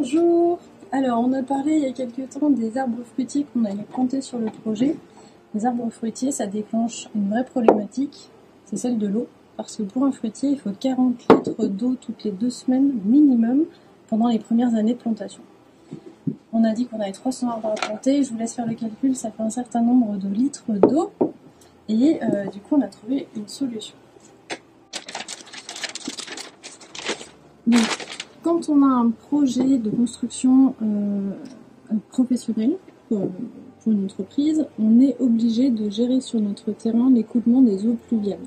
Bonjour! Alors on a parlé il y a quelques temps des arbres fruitiers qu'on allait planter sur le projet. Les arbres fruitiers, ça déclenche une vraie problématique, c'est celle de l'eau. Parce que pour un fruitier, il faut 40 litres d'eau toutes les 2 semaines minimum pendant les premières années de plantation. On a dit qu'on avait 300 arbres à planter, je vous laisse faire le calcul, ça fait un certain nombre de litres d'eau. Et du coup on a trouvé une solution. Donc, quand on a un projet de construction professionnelle pour une entreprise, on est obligé de gérer sur notre terrain l'écoulement des eaux pluviales.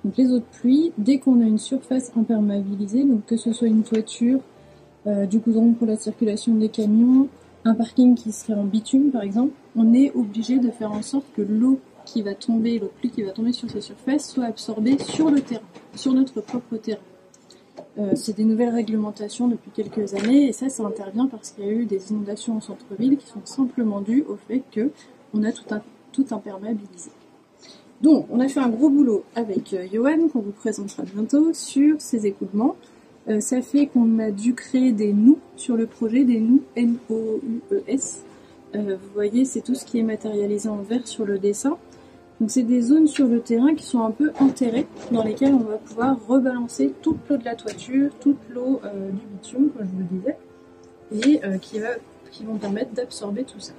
Donc les eaux de pluie, dès qu'on a une surface imperméabilisée, donc que ce soit une toiture, du goudron pour la circulation des camions, un parking qui serait en bitume par exemple, on est obligé de faire en sorte que l'eau qui va tomber, l'eau de pluie qui va tomber sur ces surfaces soit absorbée sur le terrain, sur notre propre terrain. C'est des nouvelles réglementations depuis quelques années et ça intervient parce qu'il y a eu des inondations en centre-ville qui sont simplement dues au fait qu'on a tout imperméabilisé. Donc on a fait un gros boulot avec Johan qu'on vous présentera bientôt sur ces écoulements. Ça fait qu'on a dû créer des nous sur le projet, des nous N-O-U-E-S. Vous voyez, c'est tout ce qui est matérialisé en vert sur le dessin. Donc c'est des zones sur le terrain qui sont un peu enterrées, dans lesquelles on va pouvoir rebalancer toute l'eau de la toiture, toute l'eau du bitume, comme je vous le disais, et qui vont permettre d'absorber tout ça.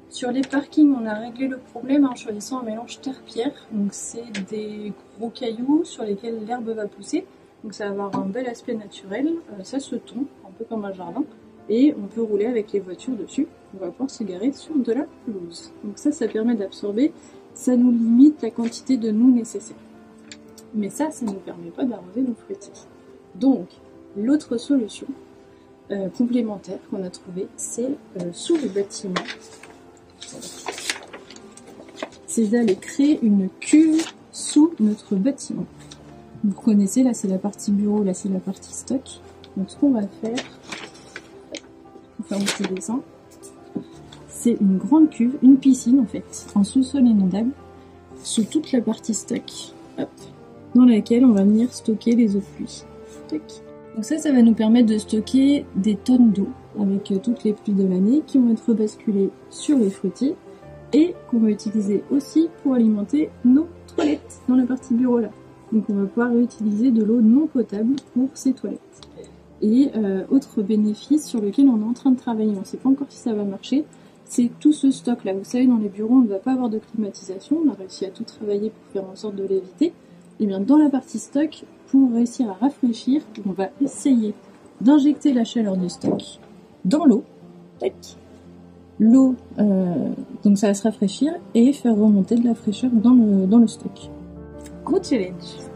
Sur les parkings, on a réglé le problème en choisissant un mélange terre-pierre. Donc c'est des gros cailloux sur lesquels l'herbe va pousser, donc ça va avoir un bel aspect naturel, ça se tond, un peu comme un jardin, et on peut rouler avec les voitures dessus, on va pouvoir se garer sur de la pelouse. Donc ça permet d'absorber. Ça nous limite la quantité de nous nécessaire. Mais ça ne nous permet pas d'arroser nos fruitiers. Donc, l'autre solution complémentaire qu'on a trouvée, c'est sous le bâtiment. C'est d'aller créer une cuve sous notre bâtiment. Vous connaissez, là c'est la partie bureau, là c'est la partie stock. Donc ce qu'on va faire, pour faire un petit dessin, c'est une grande cuve, une piscine en fait, en sous-sol inondable, sous toute la partie stock, hop, dans laquelle on va venir stocker les eaux de pluie. Tac. Donc ça va nous permettre de stocker des tonnes d'eau avec toutes les pluies de l'année qui vont être rebasculées sur les fruitiers et qu'on va utiliser aussi pour alimenter nos toilettes dans la partie bureau là. Donc on va pouvoir réutiliser de l'eau non potable pour ces toilettes. Et autre bénéfice sur lequel on est en train de travailler, on ne sait pas encore si ça va marcher, c'est tout ce stock là. Vous savez, dans les bureaux on ne va pas avoir de climatisation, on a réussi à tout travailler pour faire en sorte de l'éviter. Et bien dans la partie stock, pour réussir à rafraîchir, on va essayer d'injecter la chaleur du stock dans l'eau. L'eau, donc ça va se rafraîchir et faire remonter de la fraîcheur dans le stock. Gros challenge!